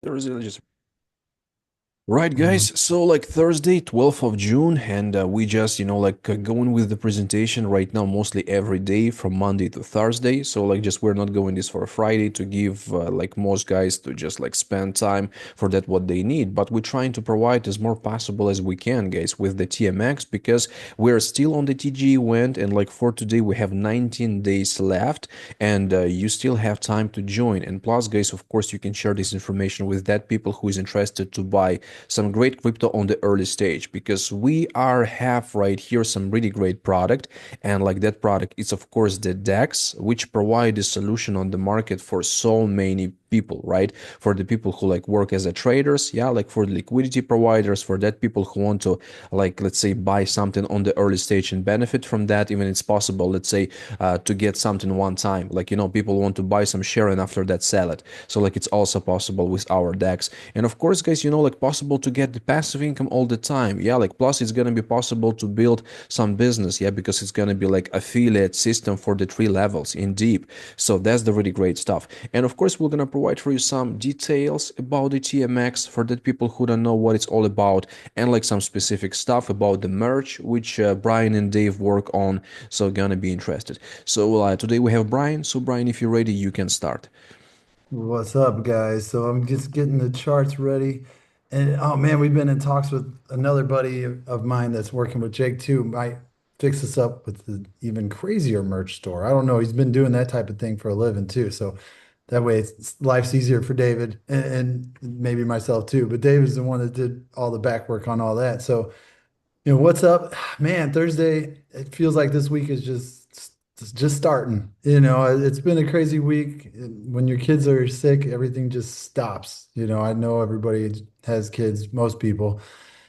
There is just right, Um, guys. So, like Thursday, 12th of June, and we just, going with the presentation right now, mostly every day from Monday to Thursday. So, like, just we're not going this for a Friday to give, like, most guys to just like spend time for that what they need. But we're trying to provide as more possible as we can, guys, with the TMX because we're still on the TG event, and like for today, we have 19 days left, and you still have time to join. And plus, guys, of course, you can share this information with that people who is interested to buy some great crypto on the early stage because we are have right here some really great product, and like that product is of course the DEX, which provide a solution on the market for so many people, right? For the people who like work as a traders, yeah, like for the liquidity providers, for that people who want to like let's say buy something on the early stage and benefit from that. Even it's possible, let's say, to get something one time, like people want to buy some share and after that sell it. So like it's also possible with our DEX. And of course, guys, like possible to get the passive income all the time. Yeah, like plus it's gonna be possible to build some business. Yeah, because it's gonna be like affiliate system for the three levels in deep. So that's the really great stuff. And of course, we're gonna provide for you some details about the TMX for the people who don't know what it's all about, and like some specific stuff about the merch which Brian and Dave work on. So gonna be interested. So today we have Brian. So Brian, if you're ready, you can start. what's up, guys? So I'm just getting the charts ready. And oh man, we've been in talks with another buddy of mine that's working with Jake too. Might fix us up with the even crazier merch store. I don't know. He's been doing that type of thing for a living too. So that way life's easier for David and maybe myself too. But David's the one that did all the back work on all that. So what's up? Man, Thursday, it feels like this week is just starting. It's been a crazy week. When your kids are sick, everything just stops. I know everybody has kids, most people,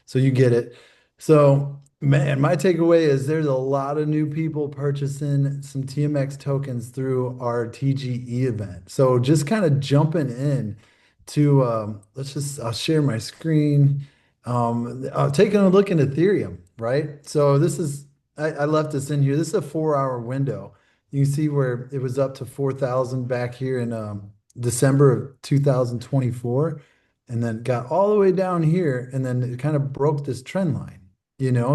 so you get it. So, man, my takeaway is there's a lot of new people purchasing some TMX tokens through our TGE event. So just kind of jumping in to I'll share my screen. Taking a look at Ethereum, right? So I left this in here. This is a 4 hour window. You can see where it was up to 4,000 back here in December of 2024, and then got all the way down here, and then it kind of broke this trend line.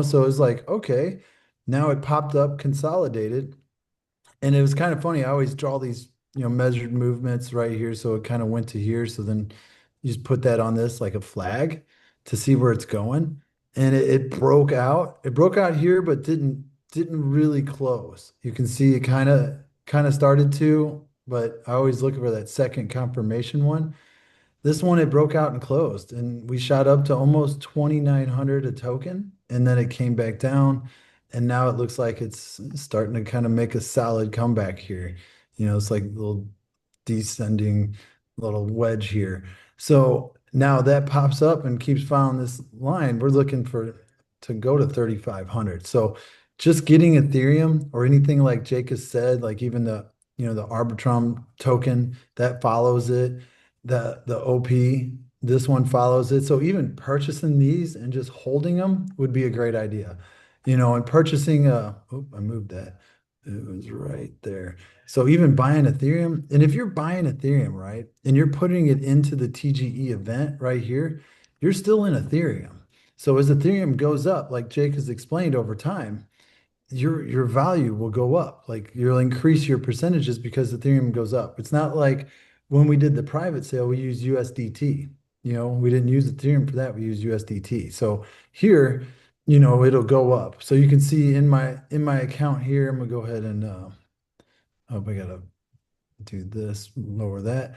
So it was like, okay, now it popped up, consolidated, and it was kind of funny. I always draw these, measured movements right here. So it kind of went to here. So then you just put that on this like a flag to see where it's going. And it broke out. It broke out here, but didn't really close. You can see it kind of started to, but I always look for that second confirmation one. This one, it broke out and closed, and we shot up to almost 2,900 a token, and then it came back down, and now it looks like it's starting to kind of make a solid comeback here. It's like a little descending little wedge here. So now that pops up and keeps following this line. We're looking for to go to 3,500. So just getting Ethereum or anything like Jake has said, like even the Arbitrum token that follows it, the OP, this one follows it. So even purchasing these and just holding them would be a great idea. And purchasing oh, I moved that. It was right there. So even buying Ethereum, and if you're buying Ethereum, right, and you're putting it into the TGE event right here, you're still in Ethereum. So as Ethereum goes up, like Jake has explained over time, your value will go up. Like you'll increase your percentages because Ethereum goes up. It's not like when we did the private sale, we used USDT. We didn't use Ethereum for that. We used USDT. So here, it'll go up. So you can see in my account here, I'm gonna go ahead and oh, I gotta do this, lower that,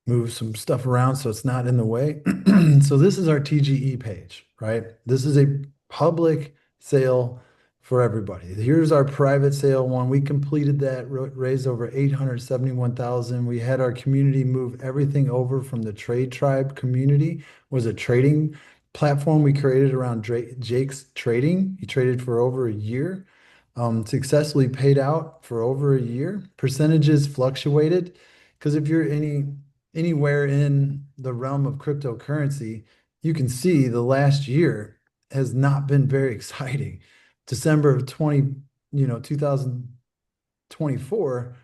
move some stuff around so it's not in the way. So this is our TGE page, right? This is a public sale for everybody. Here's our private sale one. We completed that, raised over 871,000. We had our community move everything over from the Trade Tribe community, was a trading platform we created around Jake's trading. He traded for over a year. Successfully paid out for over a year. Percentages fluctuated because if you're anywhere in the realm of cryptocurrency, you can see the last year has not been very exciting. December of 2024,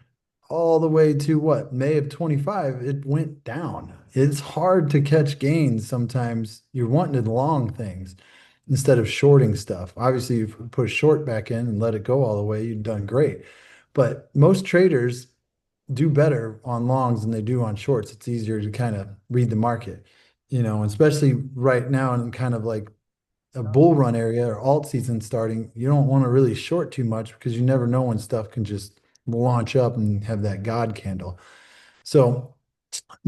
all the way to what, May of 25, it went down. It's hard to catch gains sometimes. You're wanting to long things instead of shorting stuff. Obviously, if you put a short back in and let it go all the way, you've done great. But most traders do better on longs than they do on shorts. It's easier to kind of read the market, especially right now in kind of like a bull run area or alt season starting. You don't want to really short too much because you never know when stuff can just launch up and have that God candle. So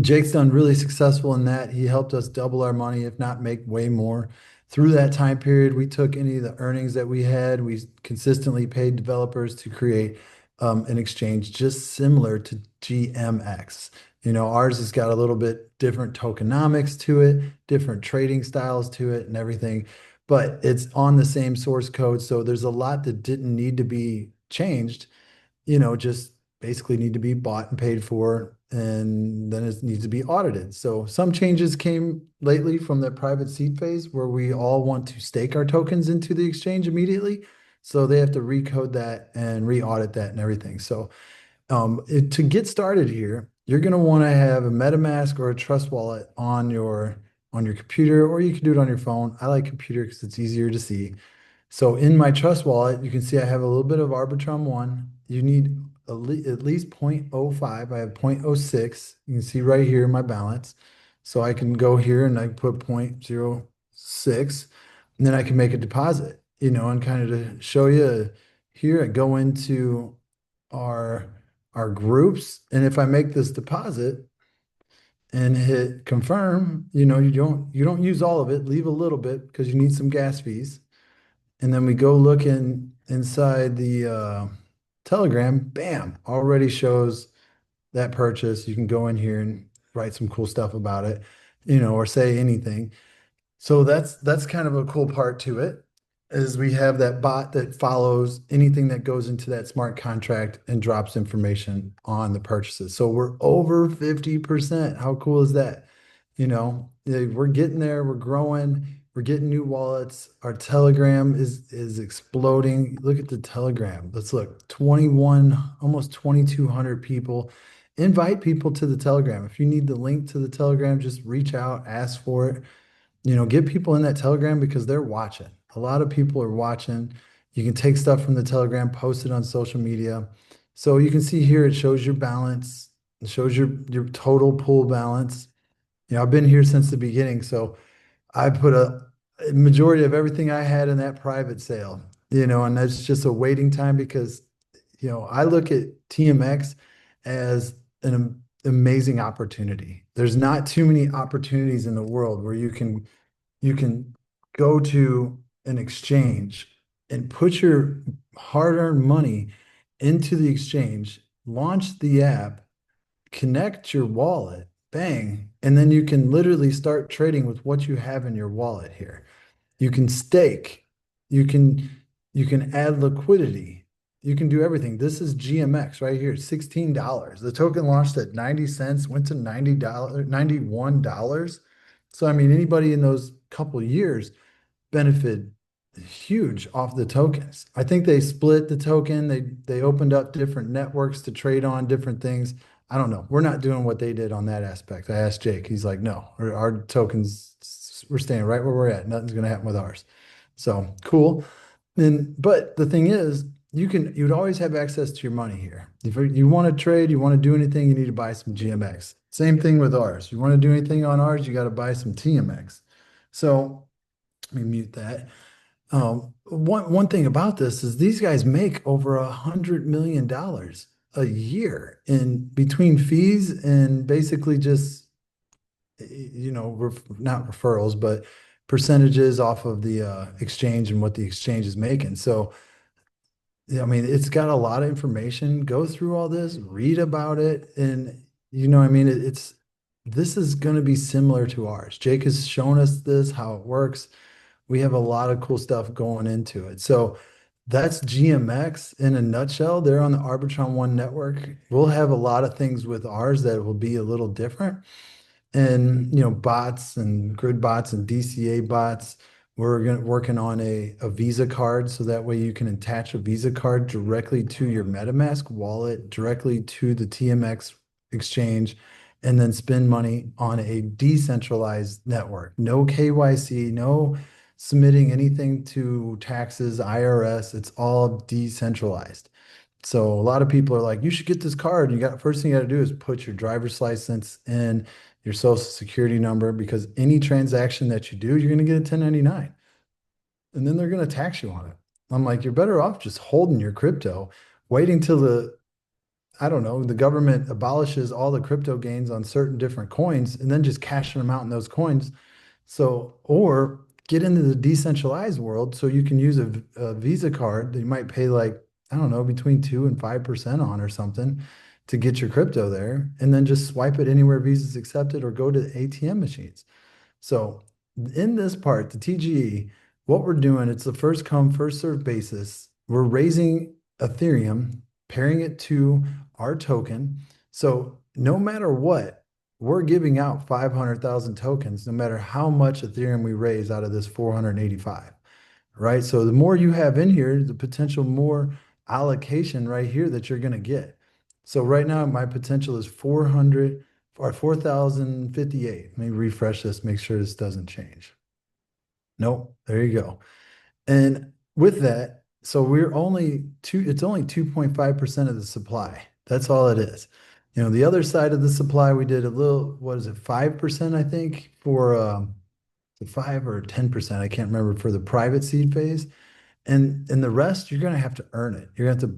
Jake's done really successful in that. He helped us double our money, if not make way more. Through that time period, we took any of the earnings that we had. We consistently paid developers to create an exchange just similar to GMX. Ours has got a little bit different tokenomics to it, different trading styles to it, and everything, but it's on the same source code. So there's a lot that didn't need to be changed, just basically need to be bought and paid for, and then it needs to be audited. So some changes came lately from the private seed phase where we all want to stake our tokens into the exchange immediately. So they have to recode that and re-audit that and everything. So to get started here, you're going to want to have a MetaMask or a Trust wallet on your computer, or you can do it on your phone. I like computer because it's easier to see. So in my Trust wallet, you can see I have a little bit of Arbitrum 1. You need at least 0.05. I have 0.06. You can see right here my balance. So I can go here and I put 0.06, and then I can make a deposit, and kind of to show you here, I go into our our groups, and if I make this deposit and hit confirm, you don't use all of it, leave a little bit because you need some gas fees. And then we go look inside the Telegram, bam, already shows that purchase. You can go in here and write some cool stuff about it, or say anything. So that's kind of a cool part to it, is we have that bot that follows anything that goes into that smart contract and drops information on the purchases. So we're over 50%. How cool is that? We're getting there, we're growing, we're getting new wallets. Our Telegram is exploding. Look at the Telegram. Let's look, 21, almost 2,200 people. Invite people to the Telegram. If you need the link to the Telegram, just reach out, ask for it. Get people in that Telegram because they're watching. A lot of people are watching. You can take stuff from the Telegram, post it on social media. So you can see here, it shows your balance. It shows your total pool balance. I've been here since the beginning, so I put a majority of everything I had in that private sale, and that's just a waiting time because, I look at TMX as an amazing opportunity. There's not too many opportunities in the world where you can go to an exchange and put your hard-earned money into the exchange, launch the app, connect your wallet, bang, and then you can literally start trading with what you have in your wallet here. You can stake, you can you can add liquidity, you can do everything. This is GMX right here, $16. The token launched at 90 cents, went to $90, $91. So I mean, anybody in those couple years benefit huge off the tokens. I think they split the token. They opened up different networks to trade on different things. I don't know. We're not doing what they did on that aspect. I asked Jake. He's like, no, our tokens, we're staying right where we're at. Nothing's going to happen with ours. So cool. But the thing is, you'd always have access to your money here. If you want to trade, you want to do anything, you need to buy some GMX. Same thing with ours. You want to do anything on ours, you got to buy some TMX. So let me mute that. One thing about this is these guys make over $100 million a year in between fees and basically just, not referrals, but percentages off of the exchange and what the exchange is making. So, yeah, I mean, it's got a lot of information. Go through all this, read about it, and I mean, this is going to be similar to ours. Jake has shown us this, how it works. We have a lot of cool stuff going into it. So that's GMX in a nutshell. They're on the Arbitrum One network. We'll have a lot of things with ours that will be a little different. And bots and grid bots and DCA bots. Working on a Visa card so that way you can attach a Visa card directly to your MetaMask wallet, directly to the TMX exchange, and then spend money on a decentralized network. No KYC, no submitting anything to taxes, IRS. It's all decentralized. So a lot of people are like, you should get this card. You got first thing you got to do is put your driver's license in, your social security number, because any transaction that you do, you're going to get a 1099 and then they're going to tax you on it. I'm like, you're better off just holding your crypto, waiting till I don't know, the government abolishes all the crypto gains on certain different coins and then just cashing them out in those coins. So, or get into the decentralized world so you can use a Visa card that you might pay like, I don't know, between 2 and 5% on or something to get your crypto there, and then just swipe it anywhere Visa's accepted or go to ATM machines. So in this part, the TGE, what we're doing, it's the first come, first served basis. We're raising Ethereum, pairing it to our token. So no matter what, we're giving out 500,000 tokens, no matter how much Ethereum we raise out of this 485, right? So the more you have in here, the potential more allocation right here that you're going to get. So right now, my potential is 400 or 4,058. Let me refresh this, make sure this doesn't change. Nope, there you go. And with that, so we're only it's only 2.5% of the supply. That's all it is. You know, the other side of the supply, we did a little, what is it, 5%, I think, for the 5 or 10%, I can't remember for the private seed phase. And the rest, you're gonna have to earn it. You're gonna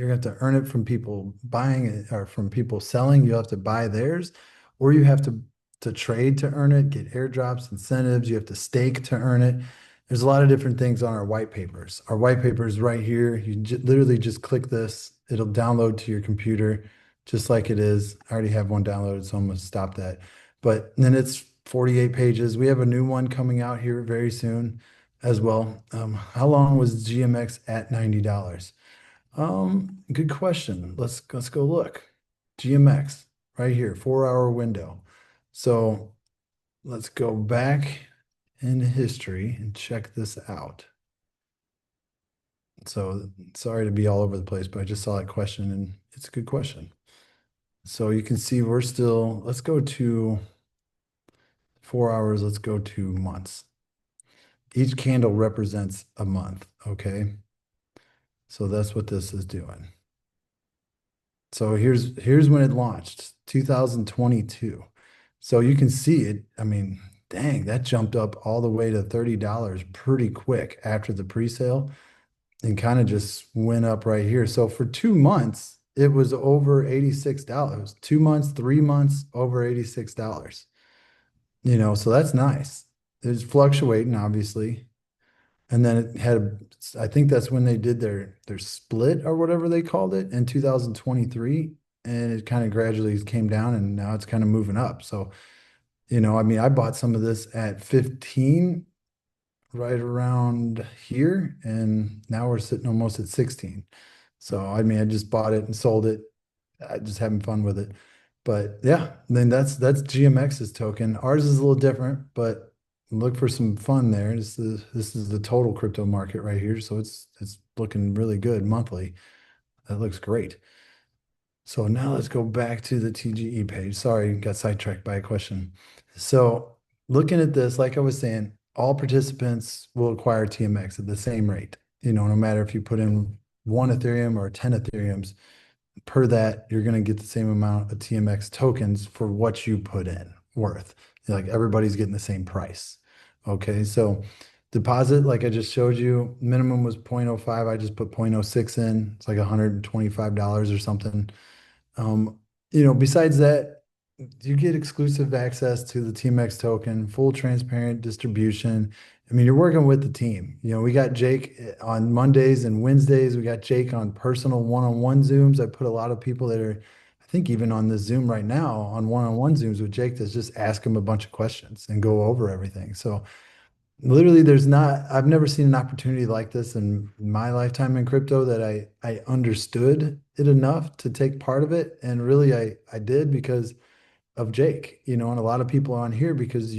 have to earn it from people buying it or from people selling. You have to buy theirs, or you have to trade to earn it, get airdrops, incentives. You have to stake to earn it. There's a lot of different things on our white papers. Our white paper is right here. You literally just click this. It'll download to your computer just like it is. I already have one downloaded, so I'm gonna stop that. But then it's 48 pages. We have a new one coming out here very soon as well. How long was GMX at $90? Good question. Let's go look. GMX right here, 4 hour window. So let's go back in history and check this out. So sorry to be all over the place, but I just saw that question and it's a good question. So you can see we're still, let's go to 4 hours, let's go to months. Each candle represents a month, okay? So that's what this is doing. So here's when it launched, 2022. So you can see it. I mean, dang, that jumped up all the way to $30 pretty quick after the pre-sale and kind of just went up right here. So for 2 months, it was over $86. 2 months, 3 months, over $86. You know, so that's nice. It's fluctuating, obviously. And then it had, I think that's when they did their split or whatever they called it in 2023. And it kind of gradually came down and now it's kind of moving up. So, you know, I mean, I bought some of this at 15, right around here, and now we're sitting almost at 16. So, I mean, I just bought it and sold it. I just having fun with it. But yeah, then that's GMX's token. Ours is a little different, but look for some fun there. This is the total crypto market right here. So it's looking really good monthly. That looks great. So now let's go back to the TGE page. Sorry, got sidetracked by a question. So looking at this, like I was saying, all participants will acquire TMX at the same rate. You know, no matter if you put in 1 Ethereum or 10 Ethereums, per that, you're going to get the same amount of TMX tokens for what you put in worth. Like everybody's getting the same price. Okay, so deposit, like I just showed you, minimum was 0.05. I just put 0.06 in. It's like $125 or something. You know, besides that, you get exclusive access to the TMX token, full transparent distribution. I mean, you're working with the team. You know, we got Jake on Mondays and Wednesdays. We got Jake on personal one-on-one Zooms. I put a lot of people that are, I think even on this Zoom right now, on one-on-one Zooms with Jake, that's just ask him a bunch of questions and go over everything. So literally, I've never seen an opportunity like this in my lifetime in crypto that I understood it enough to take part of it. And really, I did because of Jake, you know, and a lot of people on here because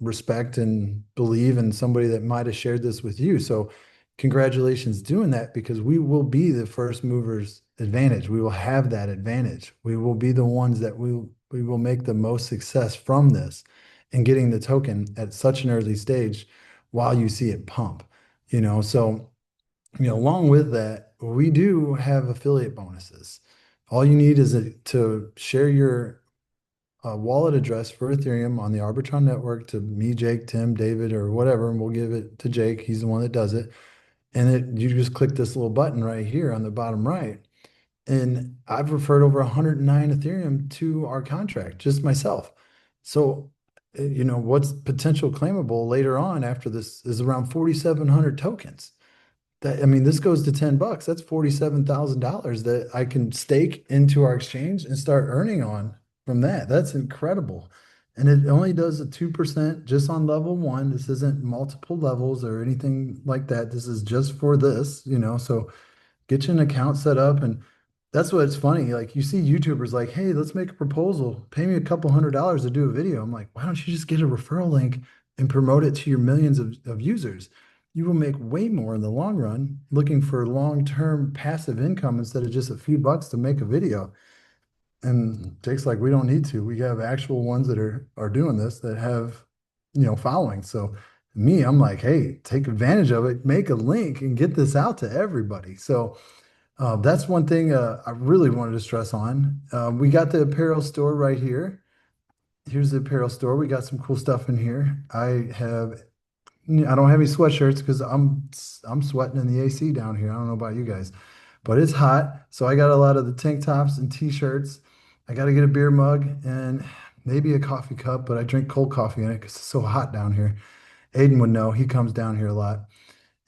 respect and believe in somebody that might have shared this with you. So congratulations doing that because we will be the first movers advantage. We will have that advantage. We will be the ones that we will make the most success from this and getting the token at such an early stage while you see it pump, So, along with that, we do have affiliate bonuses. All you need is to share your wallet address for Ethereum on the Arbitrum network to me, Jake, Tim, David, or whatever, and we'll give it to Jake. He's the one that does it. And you just click this little button right here on the bottom right. And I've referred over 109 Ethereum to our contract, just myself. So, what's potential claimable later on after this is around 4,700 tokens. I mean, this goes to $10. That's $47,000 that I can stake into our exchange and start earning on from that. That's incredible. And it only does a 2% just on level one. This isn't multiple levels or anything like that. This is just for this. So get you an account set up. And that's what's funny. Like you see YouTubers like, hey, let's make a proposal. Pay me a couple $100 to do a video. I'm like, why don't you just get a referral link and promote it to your millions of users? You will make way more in the long run looking for long-term passive income instead of just a few bucks to make a video. And Jake's like, we don't need to. We have actual ones that are doing this that have, following. So me, I'm like, hey, take advantage of it, make a link and get this out to everybody. So that's one thing I really wanted to stress on. We got the apparel store right here. Here's the apparel store. We got some cool stuff in here. I don't have any sweatshirts because I'm sweating in the AC down here. I don't know about you guys, but it's hot. So I got a lot of the tank tops and t-shirts. I got to get a beer mug and maybe a coffee cup, but I drink cold coffee in it because it's so hot down here. Aiden would know. He comes down here a lot.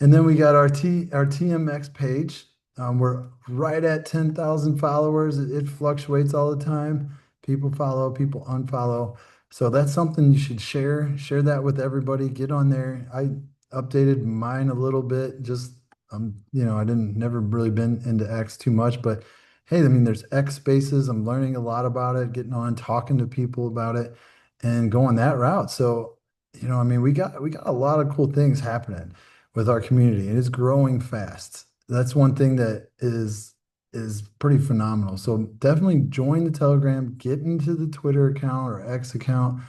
And then we got our TMX page. We're right at 10,000 followers. It fluctuates all the time. People follow, people unfollow. So that's something you should share. Share that with everybody. Get on there. I updated mine a little bit. Just I didn't never really been into X too much, but hey, I mean, there's X spaces. I'm learning a lot about it, getting on, talking to people about it, and going that route. So, I mean, we got a lot of cool things happening with our community. It is growing fast. That's one thing that is pretty phenomenal. So definitely join the Telegram, get into the Twitter account or X account,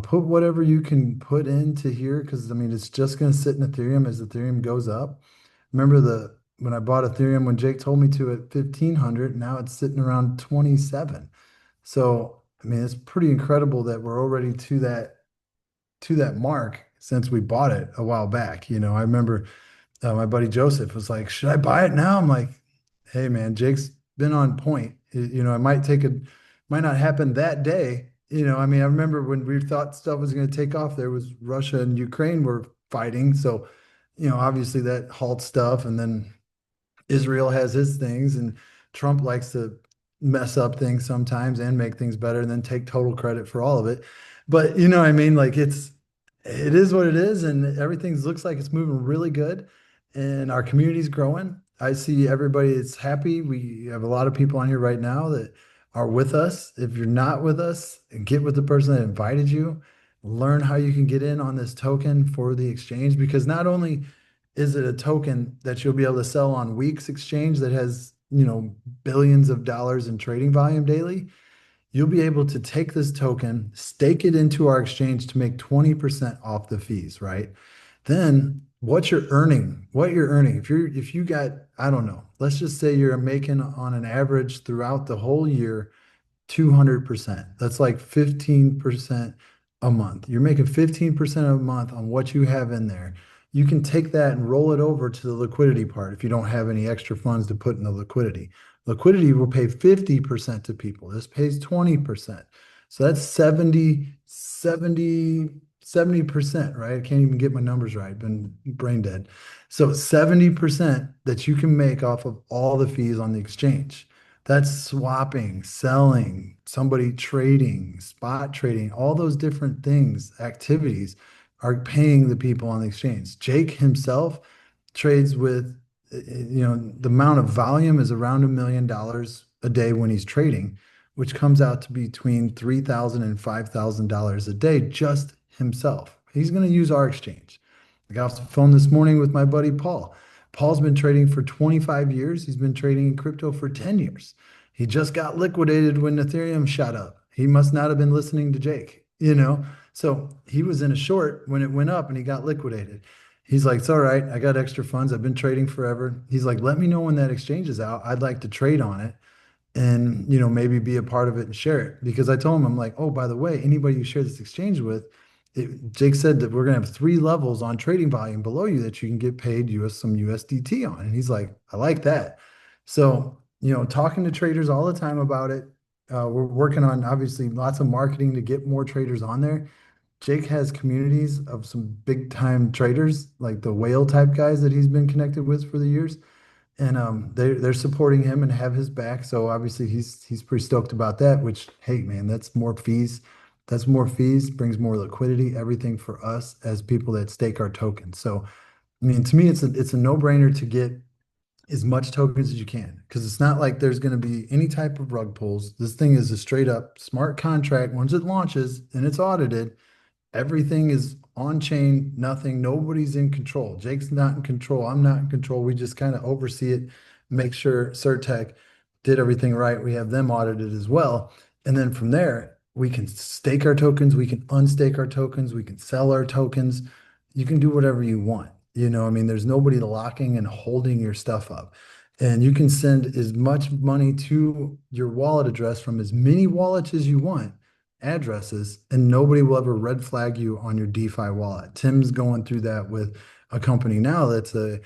put whatever you can put into here because I mean it's just going to sit in Ethereum as Ethereum goes up. Remember when I bought Ethereum when Jake told me to at 1,500, now it's sitting around 27. So I mean it's pretty incredible that we're already to that mark since we bought it a while back. I remember my buddy Joseph was like, "Should I buy it now?" I'm like, "Hey man, Jake's been on point. It might not happen that day. I mean, I remember when we thought stuff was going to take off, there was Russia and Ukraine were fighting. So, obviously that halts stuff. And then Israel has his things, and Trump likes to mess up things sometimes and make things better and then take total credit for all of it. But you know what I mean? Like it is what it is, and everything looks like it's moving really good, and our community's growing. I see everybody is happy. We have a lot of people on here right now that are with us. If you're not with us, get with the person that invited you. Learn how you can get in on this token for the exchange because not only is it a token that you'll be able to sell on Weeks exchange that has, billions of dollars in trading volume daily, you'll be able to take this token, stake it into our exchange to make 20% off the fees, right? Then what you're earning, if you got, I don't know, let's just say you're making on an average throughout the whole year 200%. That's like 15% a month. You're making 15% a month on what you have in there. You can take that and roll it over to the liquidity part if you don't have any extra funds to put in the liquidity. Liquidity will pay 50% to people. This pays 20%. So that's 70%, right? I can't even get my numbers right. Been brain dead. So 70% that you can make off of all the fees on the exchange. That's swapping, selling, somebody trading, spot trading, all those different things, activities are paying the people on the exchange. Jake himself trades with, the amount of volume is around $1 million a day when he's trading, which comes out to between $3,000 and $5,000 a day, just himself. He's going to use our exchange. I got off the phone this morning with my buddy Paul. Paul's been trading for 25 years. He's been trading in crypto for 10 years. He just got liquidated when Ethereum shot up. He must not have been listening to Jake, you know? So he was in a short when it went up and he got liquidated. He's like, it's all right. I got extra funds. I've been trading forever. He's like, let me know when that exchange is out. I'd like to trade on it and maybe be a part of it and share it, because I told him, I'm like, oh, by the way, anybody you share this exchange with, Jake said that we're going to have three levels on trading volume below you that you can get paid some USDT on. And he's like, I like that. So talking to traders all the time about it. We're working on obviously lots of marketing to get more traders on there. Jake has communities of some big time traders, like the whale type guys that he's been connected with for the years, and they're supporting him and have his back. So obviously he's pretty stoked about that. Which, hey man, that's more fees. That's more fees, brings more liquidity, everything for us as people that stake our tokens. So I mean, to me, it's a no-brainer to get as much tokens as you can, because it's not like there's going to be any type of rug pulls. This thing is a straight up smart contract. Once it launches and it's audited, everything is on chain, nothing, nobody's in control. Jake's not in control. I'm not in control. We just kind of oversee it, make sure Certec did everything right. We have them audited as well. And then from there, we can stake our tokens, we can unstake our tokens, we can sell our tokens. You can do whatever you want. I mean, there's nobody locking and holding your stuff up. And you can send as much money to your wallet address from as many wallets as you want, addresses, and nobody will ever red flag you on your DeFi wallet. Tim's going through that with a company now it's a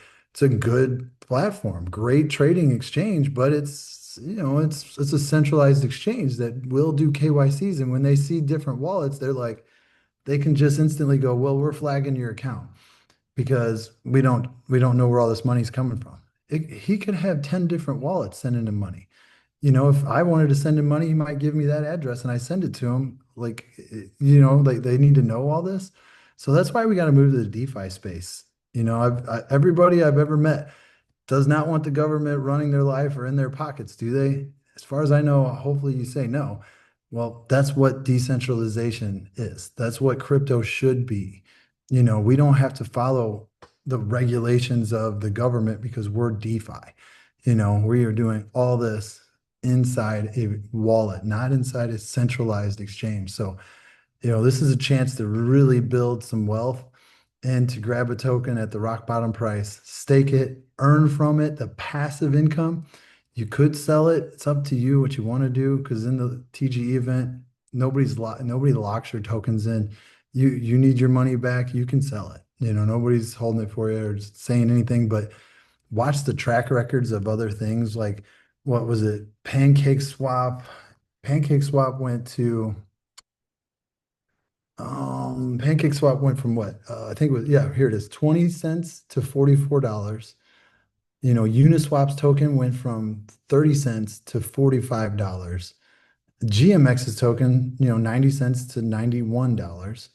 good platform, great trading exchange, but it's a centralized exchange that will do KYCs. And when they see different wallets, they can just instantly go, well, we're flagging your account because we don't know where all this money's coming from. He could have 10 different wallets sending him money. If I wanted to send him money, he might give me that address and I send it to him. Like they need to know all this. So that's why we got to move to the DeFi space. Everybody I've ever met does not want the government running their life or in their pockets, do they? As far as I know, hopefully you say no. Well, that's what decentralization is. That's what crypto should be. We don't have to follow the regulations of the government because we're DeFi. We are doing all this inside a wallet, not inside a centralized exchange. So, this is a chance to really build some wealth and to grab a token at the rock bottom price, stake it, earn from it, the passive income. You could sell it. It's up to you what you want to do, because in the TGE event, nobody locks your tokens in. You need your money back, you can sell it. Nobody's holding it for you or saying anything, but watch the track records of other things like, what was it? Pancake Swap. Pancake Swap went to Pancake Swap went from what? I think it was, yeah, here it is, 20 cents to $44. Uniswap's token went from 30 cents to $45. GMX's token, 90 cents to $91.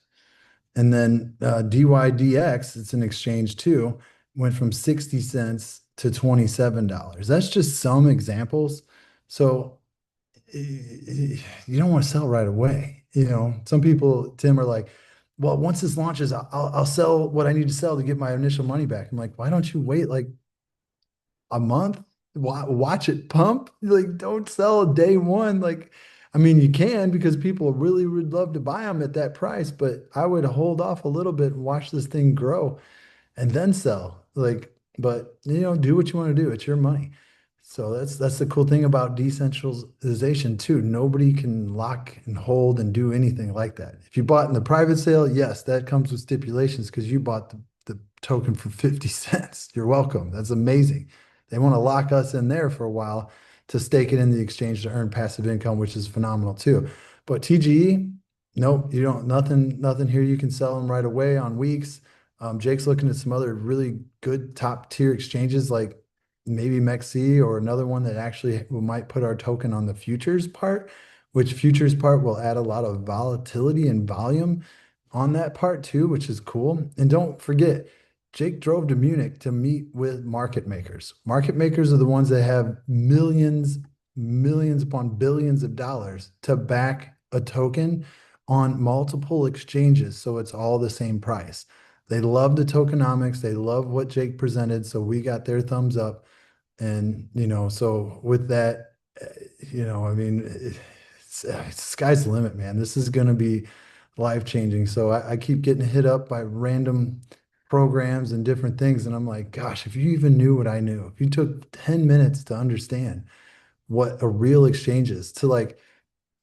And then DYDX, it's an exchange too, went from 60 cents to $27. That's just some examples. So you don't want to sell right away. Some people, Tim, are like, well, once this launches, I'll sell what I need to sell to get my initial money back. I'm like, why don't you wait like a month? Watch it pump. Like, don't sell day one. Like, I mean, you can, because people really would love to buy them at that price, but I would hold off a little bit and watch this thing grow and then sell. Like, but do what you want to do. It's your money. So that's the cool thing about decentralization too. Nobody can lock and hold and do anything like that. If you bought in the private sale, yes, that comes with stipulations because you bought the token for 50 cents. You're welcome. That's amazing. They want to lock us in there for a while to stake it in the exchange to earn passive income, which is phenomenal too. But TGE, nope, you don't, nothing here. You can sell them right away on weeks. Jake's looking at some other really good top tier exchanges like maybe MEXC or another one that actually might put our token on the futures part, which futures part will add a lot of volatility and volume on that part too, which is cool. And don't forget, Jake drove to Munich to meet with market makers. Market makers are the ones that have millions upon billions of dollars to back a token on multiple exchanges, so it's all the same price. They love the tokenomics. They love what Jake presented, so we got their thumbs up. And, so with that, uh, I mean, it's sky's the limit, man. This is going to be life-changing. So I keep getting hit up by random programs and different things. And I'm like, gosh, if you even knew what I knew, if you took 10 minutes to understand what a real exchange is, to like,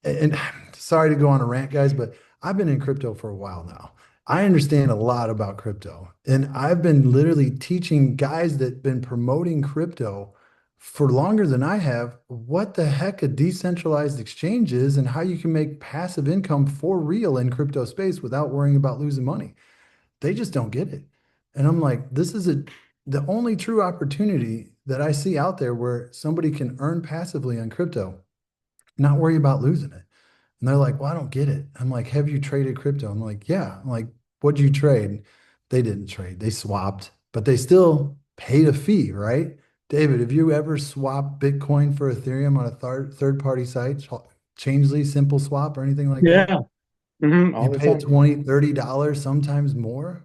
and sorry to go on a rant, guys, but I've been in crypto for a while now. I understand a lot about crypto, and I've been literally teaching guys that been promoting crypto for longer than I have what the heck a decentralized exchange is and how you can make passive income for real in crypto space without worrying about losing money. They just don't get it. And I'm like, this is the only true opportunity that I see out there where somebody can earn passively on crypto, not worry about losing it. And they're like, well, I don't get it. I'm like, have you traded crypto? I'm like, yeah. I'm like, what'd you trade? They didn't trade. They swapped, but they still paid a fee, right? David, have you ever swapped Bitcoin for Ethereum on a third party site, Changelly, Simple Swap, or anything like that? Yeah. You All the pay time. 20, $30, sometimes more.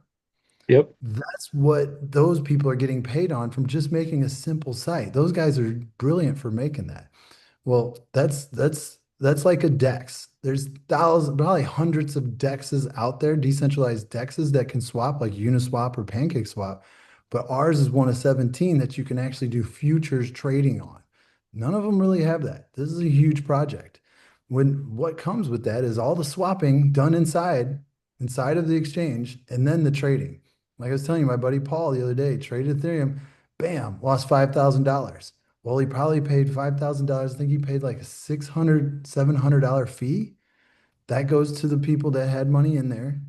Yep. That's what those people are getting paid on from just making a simple site. Those guys are brilliant for making that. Well, that's like a DEX. There's thousands, probably hundreds of DEXs out there, decentralized DEXs that can swap like Uniswap or PancakeSwap. But ours is one of 17 that you can actually do futures trading on. None of them really have that. This is a huge project. When what comes with that is all the swapping done inside of the exchange and then the trading. Like I was telling you, my buddy Paul the other day traded Ethereum, bam, lost $5,000. Well, he probably paid $5,000. I think he paid like a $600, $700 fee. That goes to the people that had money in there.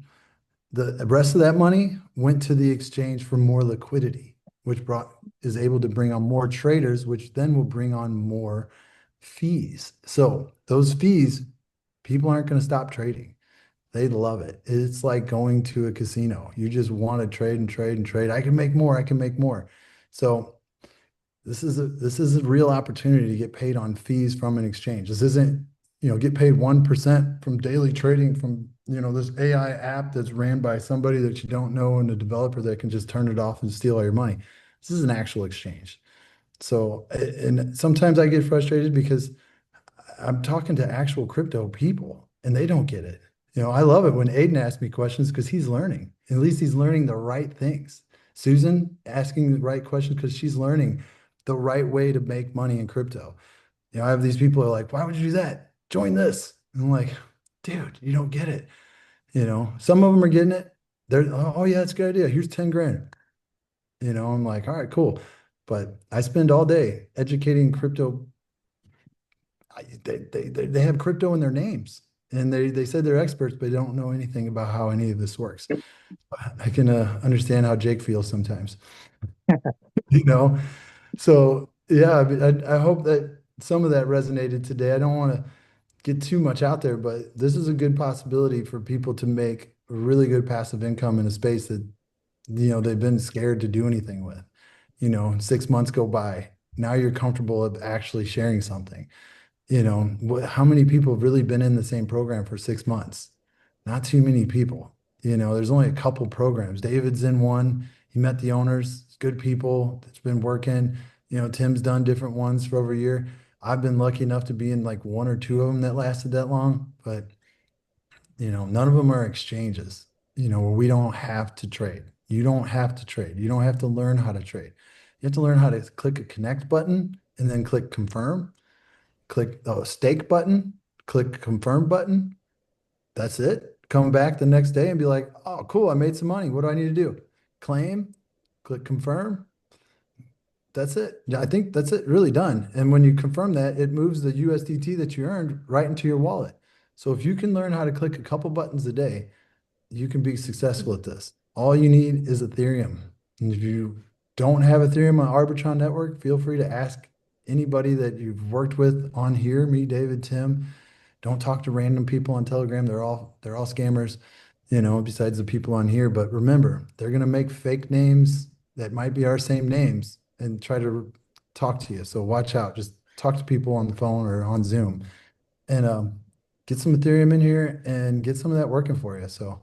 The rest of that money went to the exchange for more liquidity, which is able to bring on more traders, which then will bring on more fees. So those fees, people aren't going to stop trading. They love it. It's like going to a casino. You just want to trade and trade and trade. I can make more. I can make more. So this is a real opportunity to get paid on fees from an exchange. This isn't, get paid 1% from daily trading from, this AI app that's ran by somebody that you don't know and a developer that can just turn it off and steal all your money. This is an actual exchange. So, and sometimes I get frustrated because I'm talking to actual crypto people and they don't get it. I love it when Aiden asks me questions because he's learning. At least he's learning the right things. Susan asking the right questions because she's learning the right way to make money in crypto. I have these people who are like, why would you do that? Join this. And I'm like, dude, you don't get it. Some of them are getting it. They're, oh yeah, that's a good idea. Here's 10 grand. I'm like, all right, cool. But I spend all day educating crypto. They have crypto in their names and they said they're experts, but they don't know anything about how any of this works. I can understand how Jake feels sometimes, you know? So yeah, I hope that some of that resonated today. I don't want to get too much out there, but this is a good possibility for people to make really good passive income in a space that, they've been scared to do anything with. 6 months go by. Now you're comfortable of actually sharing something. How many people have really been in the same program for 6 months? Not too many people. There's only a couple programs. David's in one. He met the owners, good people. It's been working. Tim's done different ones for over a year. I've been lucky enough to be in like one or two of them that lasted that long, but none of them are exchanges, where we don't have to trade. You don't have to trade. You don't have to learn how to trade. You have to learn how to click a connect button and then click confirm, click the stake button, click confirm button. That's it. Come back the next day and be like, oh, cool, I made some money. What do I need to do? Claim, click confirm. That's it. Yeah, I think that's it, really done. And when you confirm that, it moves the USDT that you earned right into your wallet. So if you can learn how to click a couple buttons a day, you can be successful at this. All you need is Ethereum. And if you don't have Ethereum on Arbitrum network, feel free to ask anybody that you've worked with on here, me, David, Tim. Don't talk to random people on Telegram. They're all scammers, besides the people on here. But remember, they're gonna make fake names that might be our same names and try to talk to you. So watch out. Just talk to people on the phone or on Zoom. And get some Ethereum in here and get some of that working for you. So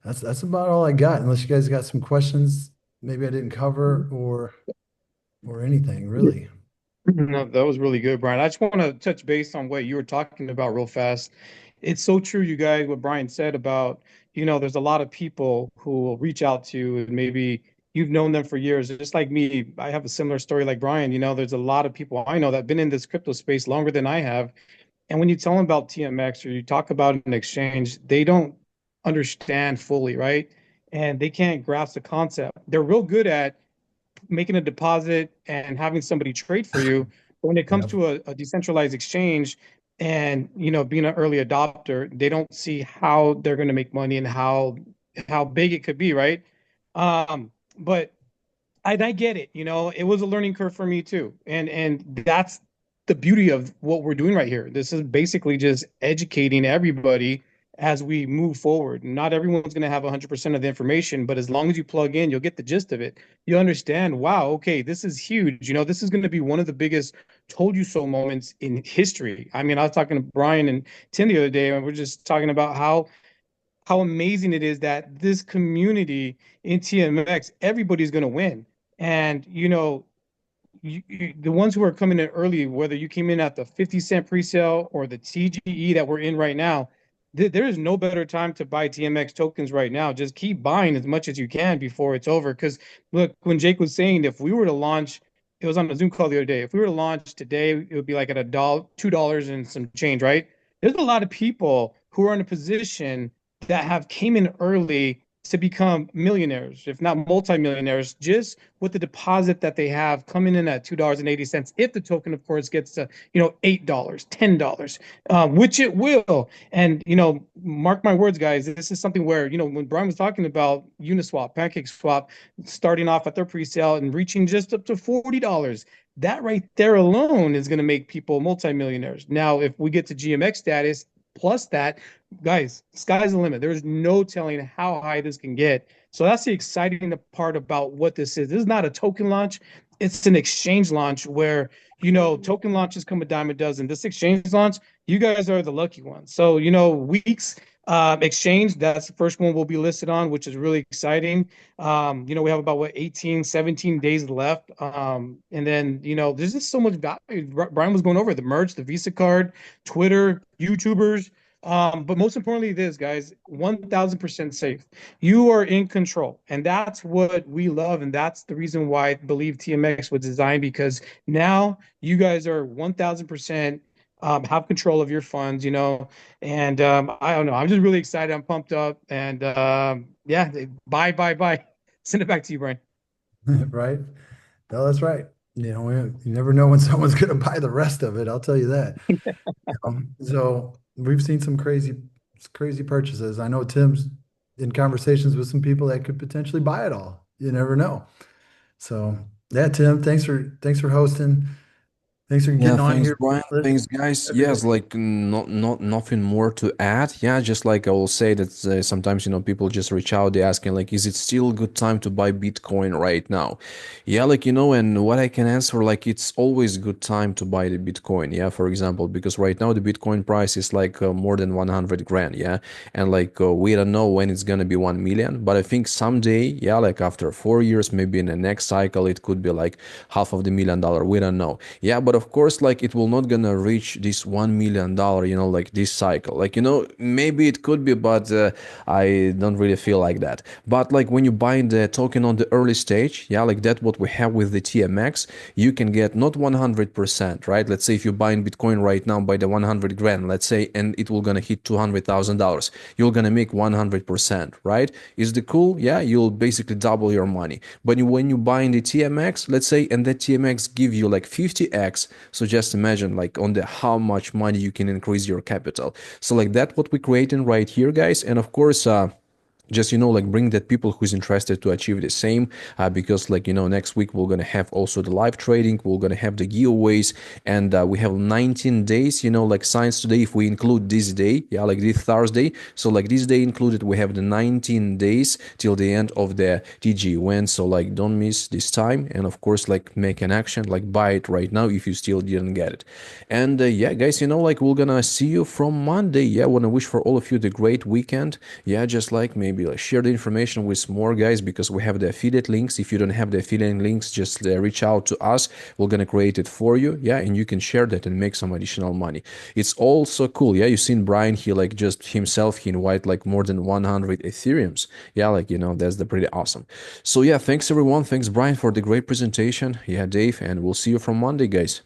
that's about all I got. Unless you guys got some questions, maybe I didn't cover or anything really. No, that was really good, Brian. I just want to touch base on what you were talking about real fast. It's so true, you guys, what Brian said about, there's a lot of people who will reach out to you and maybe you've known them for years. Just like me, I have a similar story like Brian. There's a lot of people I know that have been in this crypto space longer than I have. And when you tell them about TMX or you talk about an exchange, they don't understand fully, right? And they can't grasp the concept. They're real good at making a deposit and having somebody trade for you. But when it comes Yeah. to a decentralized exchange and being an early adopter, they don't see how they're going to make money and how big it could be, right? But I get it. It was a learning curve for me too, and that's the beauty of what we're doing right here. This is basically just educating everybody as we move forward. Not everyone's going to have 100% of the information, but as long as you plug in, you'll get the gist of it. You understand, wow, okay, this is huge. This is going to be one of the biggest told you so moments in history. I mean, I was talking to Brian and Tim the other day, and we're just talking about how amazing it is that this community in TMX, everybody's going to win. And the ones who are coming in early, whether you came in at the 50-cent pre-sale or the TGE that we're in right now, there is no better time to buy TMX tokens right now. Just keep buying as much as you can before it's over. Because look, when Jake was saying if we were to launch, it was on a Zoom call the other day. If we were to launch today, it would be like at $2 and some change, right? There's a lot of people who are in a position that have came in early to become millionaires, if not multimillionaires, just with the deposit that they have coming in at $2.80. If the token, of course, gets to $8, $10, which it will. And mark my words, guys, this is something where when Brian was talking about Uniswap, PancakeSwap, starting off at their pre-sale and reaching just up to $40. That right there alone is going to make people multimillionaires. Now, if we get to GMX status, plus that, guys, sky's the limit. There's no telling how high this can get. So that's the exciting part about what this is. This is not a token launch. It's an exchange launch where, token launches come a dime a dozen. This exchange launch, you guys are the lucky ones. So, weeks exchange, that's the first one we'll be listed on, which is really exciting. We have about 18, 17 days left. And then, there's just so much value. Brian was going over the merge, the Visa card, Twitter, YouTubers. But most importantly, this, guys, 1000% safe. You are in control. And that's what we love. And that's the reason why I believe TMX was designed, because now you guys are 1000% have control of your funds, and I don't know. I'm just really excited. I'm pumped up. And yeah, bye. Send it back to you, Brian. Right? No, that's right. You never know when someone's going to buy the rest of it. I'll tell you that. So we've seen some crazy purchases. I know Tim's in conversations with some people that could potentially buy it all. You never know. So yeah, Tim, thanks for hosting. Thanks for Yeah, getting on thanks, here Brian. Thanks, guys. every Yes, day. like not nothing more to add. Yeah, just like I will say that sometimes people just reach out, they asking like, is it still a good time to buy Bitcoin right now? Yeah, like and what I can answer, like it's always a good time to buy the Bitcoin. Yeah, for example, because right now the Bitcoin price is like more than 100 grand. Yeah, and like we don't know when it's gonna be 1 million, but I think someday, yeah, like after 4 years, maybe in the next cycle, it could be like half of the $1 million. We don't know. Yeah, but of course, like it will not gonna reach this $1 million, like this cycle. Like, maybe it could be, but I don't really feel like that. But like when you buy the token on the early stage, yeah, like that what we have with the TMX, you can get not 100%, right? Let's say if you buy in Bitcoin right now by the 100 grand, let's say, and it will gonna hit $200,000, you're gonna make 100%, right? Is the cool? Yeah, you'll basically double your money. But when you buy in the TMX, let's say, and that TMX give you like 50x, so just imagine like on the how much money you can increase your capital. So like that what we're creating right here, guys. And of course, just like bring that people who's interested to achieve the same, because like next week we're gonna have also the live trading, we're gonna have the giveaways, and we have 19 days, like science today, if we include this day, yeah, like this Thursday. So like this day included, we have the 19 days till the end of the TG event. So like don't miss this time, and of course like make an action, like buy it right now if you still didn't get it. And yeah guys, like we're gonna see you from Monday. Yeah, I want to wish for all of you the great weekend. Yeah, just like maybe like share the information with more guys, because we have the affiliate links. If you don't have the affiliate links, just reach out to us, we're gonna create it for you. Yeah, and you can share that and make some additional money. It's also cool. Yeah, you seen Brian, he like just himself, he invite like more than 100 Ethereums. Yeah, like that's the pretty awesome. So yeah, thanks everyone, thanks Brian for the great presentation. Yeah, Dave, and we'll see you from Monday, guys.